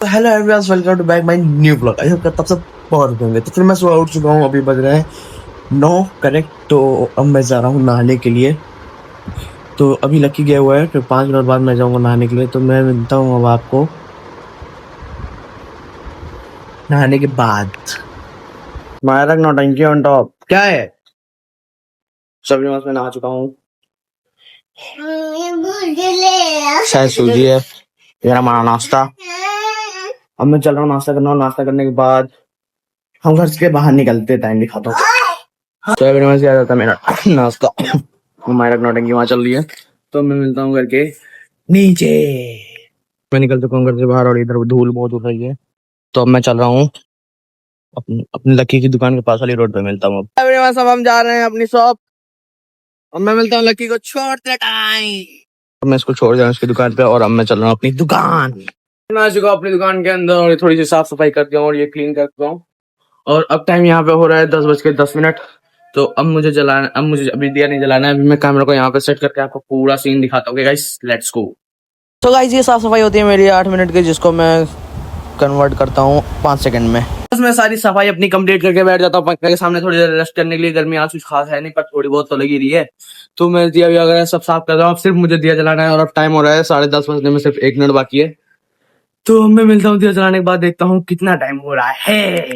Hello everyone, welcome to back my new blog. I hope तब सब बहुत होंगे। तो फिर मैं सुबह उठ चुका हूँ, अभी बज रहे हैं 9 करेक्ट। तो अब मैं जा रहा हूँ नहाने के लिए। तो अभी लकी गया हुआ है, फिर 5 मिनट बाद मैं जाऊँगा नहाने के लिए। तो मैं मिलता हूँ अब आपको नहाने के बाद। मायरक नौटंकी ऑन टॉप क्या है? सभी में नहा चुका हूँ। शायद सूजी है, ये हमारा नाश्ता। अब मैं चल रहा हूँ नाश्ता करना, और नाश्ता करने के बाद हम घर से बाहर निकलते टाइम दिखाता हूँ। तो अभी से आ जाता मेरा नाश्ता। मायरक नौटंकी वहां चल रही है, तो मैं मिलता हूँ घर के नीचे। मैं निकल चुका हूँ घर से बाहर, और इधर धूल बहुत उड़ रही है। तो अब मैं चल रहा हूँ अपनी लकी की दुकान के पास वाली रोड पे मिलता हूँ। अब सब हम जा रहे हैं अपनी शॉप। अब मैं मिलता हूँ लकी को छोड़ते टाइम। मैं इसको छोड़ जाऊँ उसकी दुकान पे, और अब मैं चल रहा हूँ अपनी दुकान। मैं आ चुका अपनी दुकान के अंदर, और थोड़ी सी साफ सफाई करके और ये क्लीन करता हूँ। और अब टाइम यहाँ पे हो रहा है 10:10। तो अब मुझे जलाना, अब मुझे अभी दिया नहीं जलाना है। अभी मैं कैमरा को यहाँ पे सेट करके आपको पूरा सीन दिखाता हूँ। Guys let's go. तो गाइस ये साफ सफाई होती है मेरी 8 मिनट की, जिसको मैं कन्वर्ट करता हूँ 5 सेकंड में। बस मैं सारी सफाई अपनी कंप्लीट करके बैठ जाता हूँ पंखे के सामने थोड़ी देर रेस्ट करने के लिए। गर्मी आज कुछ खास है नहीं, पर थोड़ी बहुत तो लगी रही है। तो मैं दिया वगैरह सब साफ कर रहा हूँ। अब सिर्फ मुझे दिया जलाना है, और अब टाइम हो रहा है 10:30 बजने में सिर्फ 1 मिनट बाकी है। तो मैं मिलता हूँ दिया जलाने के बाद, देखता हूँ कितना टाइम हो रहा है।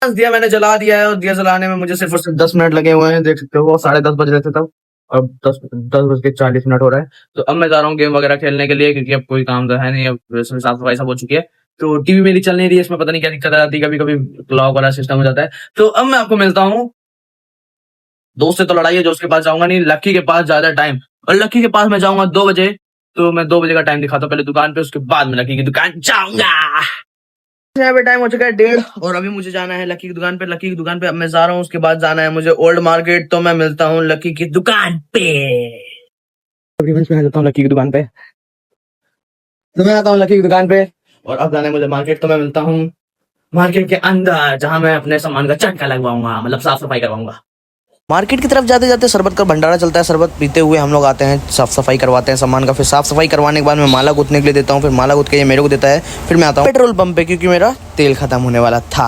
दिया मैंने जला दिया है, और दिया जलाने में मुझे सिर्फ और सिर्फ 10 मिनट लगे हुए हैं। देख सकते हो 10:30 बज रहे थे तब, अब 10:40 हो रहा है। तो अब मैं जा रहा हूँ गेम वगैरह खेलने के लिए, क्योंकि अब कोई काम तो है नहीं। अब साफ सफाई सब हो चुकी है। तो टीवी मेरी चल नहीं रही है, इसमें पता नहीं क्या दिक्कत आती है, कभी कभी लॉक वाला सिस्टम हो जाता है। तो अब मैं आपको मिलता हूँ। दोस्त से तो लड़ाई है, जो उसके पास जाऊंगा नहीं, लक्की के पास ज्यादा टाइम। और लक्की के पास मैं जाऊंगा 2 बजे। तो मैं 2 बजे का टाइम दिखाता हूँ पहले दुकान पे, उसके बाद मैं लक्की की दुकान जाऊंगा। यहाँ पे टाइम हो चुका है 1:30, और अभी मुझे जाना है लकी की दुकान पे। लकी की दुकान पे अब मैं जा रहा हूँ, उसके बाद जाना है मुझे ओल्ड मार्केट। तो मैं मिलता हूँ लकी की दुकान पे। अभी मैं जाता हूँ लकी की दुकान पे। तो मैं आता हूँ लकी की दुकान पे, और अब जाना है मुझे मार्केट। तो मैं मिलता हूँ मार्केट के अंदर, जहाँ मैं अपने सामान का चटका लगवाऊंगा, मतलब साफ सफाई करवाऊंगा। मार्केट की तरफ जाते जाते शरबत का भंडारा चलता है। शरबत पीते हुए हम लोग आते हैं, साफ सफाई करवाते हैं सामान का। फिर साफ सफाई करवाने के बाद मैं माला गूंथने के लिए देता हूँ। फिर माला गूंथ के ये मेरे को देता है। फिर मैं आता हूँ पेट्रोल पंप पे, क्योंकि मेरा तेल खत्म होने वाला था।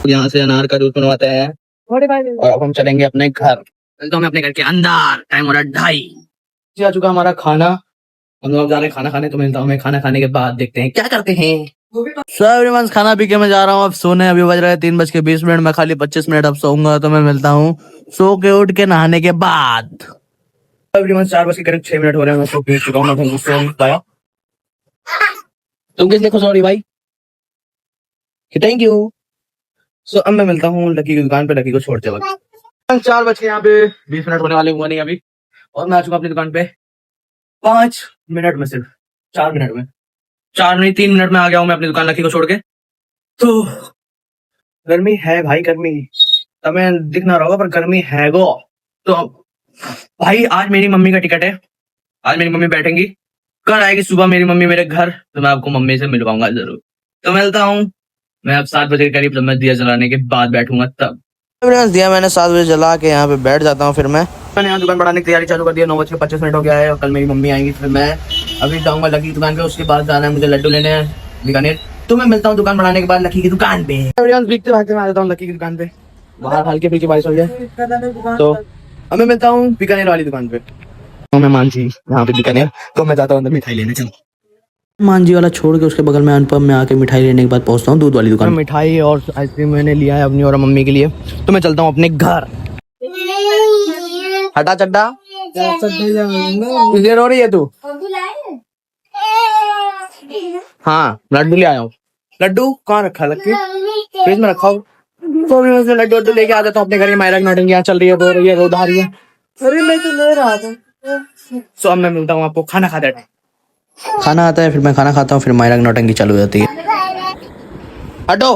यहाँ से अनार का जूस बनवाते हैं, और अब हम चलेंगे अपने घर। तो हम अपने घर के अंदर, टाइम हो रहा है 2:30। आ चुका हमारा खाना। हम लोग जा रहे हैं खाना खाने। तो मिलता हूँ मैं खाना खाने के बाद, देखते हैं क्या करते हैं। सो एवरीवन, खाना पी के मैं जा रहा हूँ अब सोने। अभी बज रहा है 3:20। मैं खाली 25 मिनट अब सोऊंगा। तो मैं मिलता हूँ सो के उठ के नहाने के बाद। एवरीवन 4 बज के करीब 6 मिनट हो रहे हैं, मैं सो के चुका हूँ। मैं सो नहीं पाया। तुम किस देखो, सॉरी भाई, थैंक यू। सो अब मैं मिलता हूँ लकी की दुकान पे, लकी को छोड़ते वक्त। 4 बज के यहाँ पे 20 मिनट होने वाले हुआ नहीं अभी, और मैं आ चुका अपनी दुकान पे 5 मिनट में, सिर्फ 4 मिनट में, 4 नहीं 3 मिनट में आ गया हूँ मैं अपनी दुकान लकी को छोड़ के। तो गर्मी है भाई, गर्मी तुम्हें दिख ना रहा होगा, पर गर्मी है गो। तो भाई आज मेरी मम्मी का टिकट है। आज मेरी मम्मी बैठेंगी, कल आएगी सुबह मेरी मम्मी मेरे घर। तो मैं आपको मम्मी से मिलवाऊंगा जरूर। तो मिलता हूँ मैं अब 7 बजे के करीब, जब मैं दिया जलाने के बाद बैठूंगा तब। दिया मैंने 7 बजे जला के यहाँ पे बैठ जाता हूँ। फिर मैंने यहाँ दुकान बढ़ाने की तैयारी चालू कर दिया। 9:25 हो गया है, और कल मेरी मम्मी आएंगी। फिर मैं अभी जाऊंगा लकी की दुकान पे। उसके बाद जाना है मुझे लड्डू लेने हैं बीकानेर। तो मैं मिलता हूँ दुकान बढ़ाने के बाद लकी की दुकान पे। भागते भागते मैं आ जाता हूँ लकी की दुकान पे। बाहर हल्की फुल्की बारिश हो जाए। तो अब मैं मिलता हूँ बीकानेर वाली दुकान पे। मैं मानसी यहाँ पे बीकानेर। तो मैं जाता हूँ अंदर मिठाई लेने। चलो, मांझी वाला छोड़ के उसके बगल में अनुपम में आके मिठाई लेने के बाद पहुंचता हूँ दूध वाली दुकान। मिठाई और आइसक्रीम मैंने लिया है अपनी और मम्मी के लिए। तो मैं चलता हूँ अपने घर। हटा चड्डा, रो रही है तू? हाँ लड्डू ले आया हूँ। लड्डू कहाँ रखा है? लक्की फ्रिज में रखा हूँ। तो मैं उसमें लड्डू लेके आ जाता हूँ अपने घर। मायरक नौटंकी यहाँ चल रही है, रो रही है, रो रही है। अरे मैं तो ले रहा था। सो अब मैं मिलता हूँ आपको खाना खाते टाइम। खाना आता है, फिर मैं खाना खाता हूँ, फिर मायरक नौटंकी चालू हो जाती है। हटो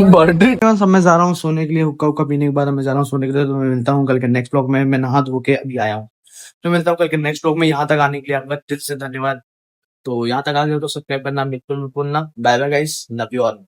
बर्थडे सब। मैं जा रहा हूँ सोने के लिए। हुक्का हुक्का पीने के बाद मैं जा रहा हूँ सोने के लिए। तो मैं मिलता हूँ कल के नेक्स्ट ब्लॉग में। मैं नहा धो के अभी आया हूँ। तो मिलता हूँ कल के नेक्स्ट ब्लॉग में। यहाँ तक आने के लिए आपका दिल से धन्यवाद। तो यहाँ तक आ गए तो सब्सक्राइब करना बिल्कुल मत भूलना। Bye bye guys, love you all.